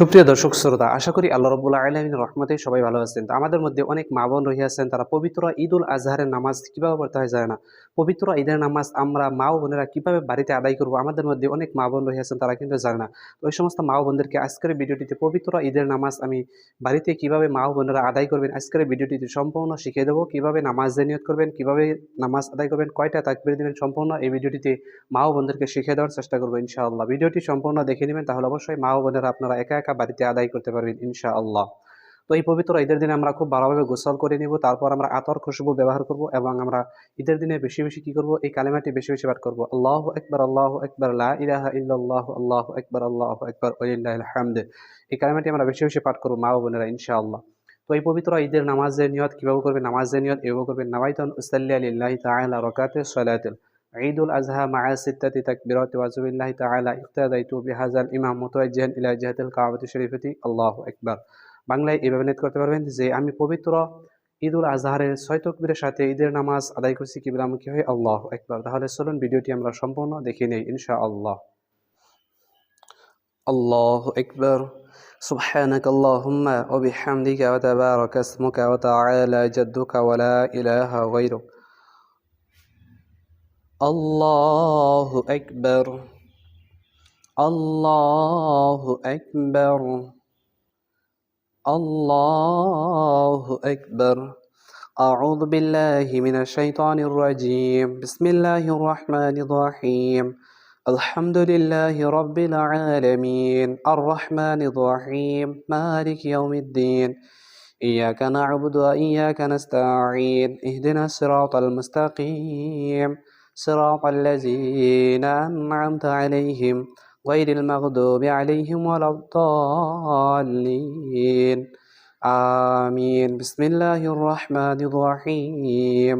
সুপ্রিয় দর্শক শ্রোতা, আশা করি আল্লাহ রাব্বুল আলামিনের রহমতে সবাই ভালো আছেন। তো আমাদের মধ্যে অনেক মা বোন রহিয়াছেন, তারা পবিত্র ঈদুল আজহারের নামাজ কিভাবে পড়তে হয় জানে না। পবিত্র ঈদের নামাজ আমরা মা ও বোনেরা কিভাবে বাড়িতে আদায় করব, আমাদের মধ্যে অনেক মা বোন রহিয়াছেন, তারা কিন্তু জানে না। তো ওই সমস্ত মা ও বোনদেরকে আজকের ভিডিওটিতে পবিত্র ঈদের নামাজ আমি বাড়িতে কিভাবে মা ও বোনেরা আদায় করবেন, আজকের ভিডিওটিতে সম্পূর্ণ শিখিয়ে দেবো। কিভাবে নামাজে নিয়ত করবেন, কিভাবে নামাজ আদায় করবেন, কয়টা তাকবীর দিবেন, সম্পূর্ণ এই ভিডিওটিতে মা ও বোনদেরকে শিখিয়ে দেওয়ার চেষ্টা করবো ইনশাআল্লাহ। ভিডিওটি সম্পূর্ণ দেখে নেবেন, তাহলে অবশ্যই মা ও বোনেরা আপনারা একা একা বাড়িতে আদায় করতে পারবেন ইনশাআল্লাহ। তো এই পবিত্র ঈদের দিনে আমরা খুব ভালোভাবে গোসল করে নিব, তারপর আমরা আতর খুশবু ব্যবহার করব এবং আমরা ঈদের দিনে বেশি বেশি কি করব, এই কালেমাটি বেশি বেশি পাঠ করব। আল্লাহু আকবার, আল্লাহু আকবার, লা ইলাহা ইল্লাল্লাহ, আল্লাহু আকবার, আল্লাহু আকবার, ওয়ালিল্লাহিল হামদ। এই কালেমাটি আমরা বেশি বেশি পাঠ করব মা ও বোনেরা ইনশাআল্লাহ। তো এই পবিত্র ঈদের নামাজের নিয়ত কিভাবে করবেন, নামাজের নিয়ত এভাবে করবেন: নাওয়াইতু আন উসাল্লি লিল্লাহি তাআলা রাকাতাস সালাতিল ঈদুল আযহা মা'a সিত্তাতি তাকবীরাতি ওয়া যুবিল্লাহি তাআলা ইক্তাদাইতু বিহাযাল ইমাম মুতাওয়াজ্জিহান ইলা জিহাতিল কাবাতি শরীফাতি আল্লাহু আকবার। বাংলায় এভাবে নিয়ত করতে পারবেন যে আমি পবিত্র ঈদুল আজহারের ৬ তাকবীরের সাথে ঈদের নামাজ আদায় করছি কিবলামুখী হয়ে আল্লাহু আকবার। তাহলে চলুন ভিডিওটি আমরা সম্পূর্ণ দেখে নেই ইনশাআল্লাহ। আল্লাহু আকবার। সুবহানাকা আল্লাহুম্মা ওয়া বিহামদিকা ওয়া তাবারাকা ইসমুকা ওয়া তাআলা জাদ্দুকা ওয়া লা ইলাহা গায়রুক। আল্লাহু আকবার, আল্লাহু আকবার, আল্লাহু আকবার। أعوذ بالله من الشيطان الرجيم. بسم الله الرحمن الرحيم. الحمد لله رب العالمين الرحمن الرحيم مالك يوم الدين. إياك نعبد وإياك نستعين اهدنا الصراط المستقيم صراط الذين أنعمت عليهم غير المغضوب عليهم ولا الضالين. آمين. بسم الله الرحمن الرحيم.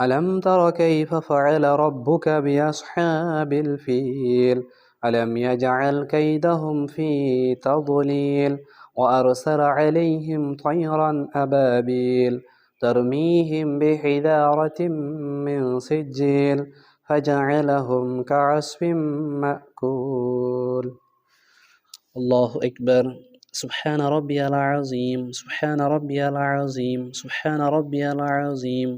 ألم تر كيف فعل ربك بأصحاب الفيل ألم يجعل كيدهم في تضليل وأرسل عليهم طيرا أبابيل ترميهم بحجارة من سجيل فجعلهم كعصف مأكول. الله أكبر. سبحان ربي العظيم، سبحان ربي العظيم، سبحان ربي العظيم.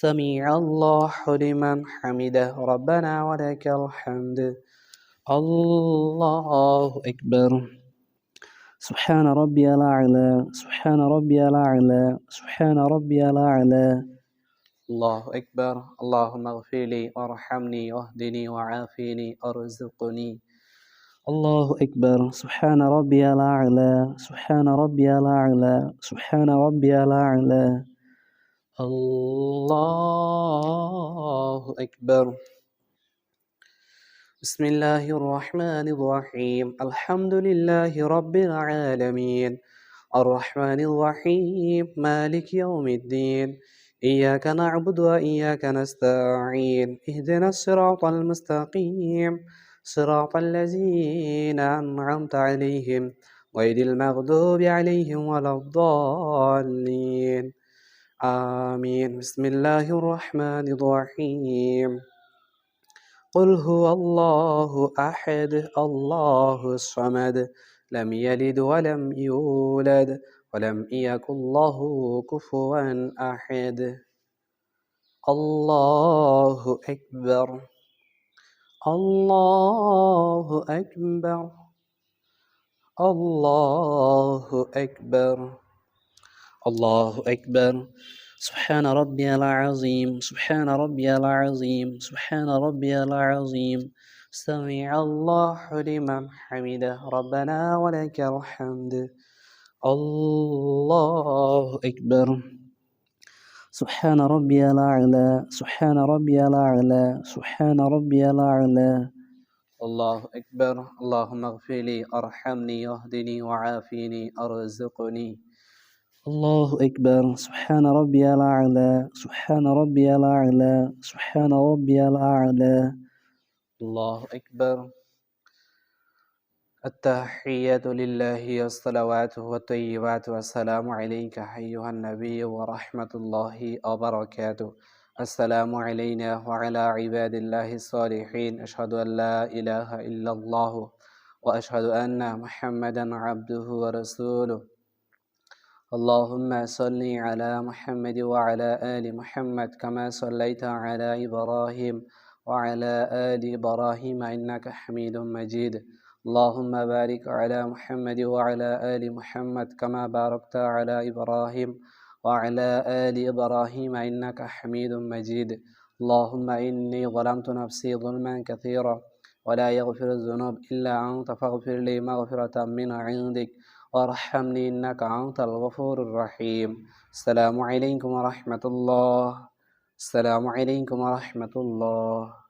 سميع الله لمن حمده ربنا ولك الحمد. الله أكبر. سبحان ربي الأعلى، سبحان ربي الأعلى، سبحان ربي الأعلى. الله أكبر. اللهم اغفر لي وارحمني واهدني وعافني ارزقني. الله أكبر. سبحان ربي الأعلى، سبحان ربي الأعلى، سبحان ربي الأعلى. الله أكبر. بسم الله الرحمن الرحيم. الحمد لله رب العالمين الرحمن الرحيم مالك يوم الدين. إياك نعبد وإياك نستعين اهدنا الصراط المستقيم صراط الذين أنعمت عليهم غير المغضوب عليهم ولا الضالين. آمين. بسم الله الرحمن الرحيم. قل هو الله أحد الله الصمد لم يلد ولم يولد ولم يكن له كفوا أحد. الله أكبر، الله أكبر، الله أكبر، الله أكبر. سبحان ربي العظيم، سبحان ربي العظيم، سبحان ربي العظيم. سمع الله لمن حمده ربنا ولك الحمد. الله أكبر. سبحان ربي الأعلى، سبحان ربي الأعلى، سبحان ربي الأعلى. الله أكبر. اللهم اغفر لي أرحمني واهدني وعافني أرزقني. الله أكبر. سبحان ربي الأعلى، سبحان ربي الأعلى، سبحان ربي الأعلى. الله أكبر. التحيات لله والصلوات والطيبات والسلام عليك أيها النبي ورحمة الله وبركاته. السلام علينا وعلى عباد الله الصالحين. أشهد أن لا إله إلا الله وأشهد أن محمدا عبده ورسوله. اللهم صل على محمد وعلى آل محمد كما صليت على إبراهيم وعلى آل إبراهيم إنك حميد مجيد. اللهم بارك على محمد وعلى آل محمد كما باركت على إبراهيم وعلى آل إبراهيم إنك حميد مجيد. اللهم إني ظلمت نفسي ظلما كثيرا ولا يغفر الذنوب إلا أنت فاغفر لي مغفرة من عندك وارحمني إنك أنت الغفور الرحيم. السلام عليكم ورحمة الله. السلام عليكم ورحمة الله.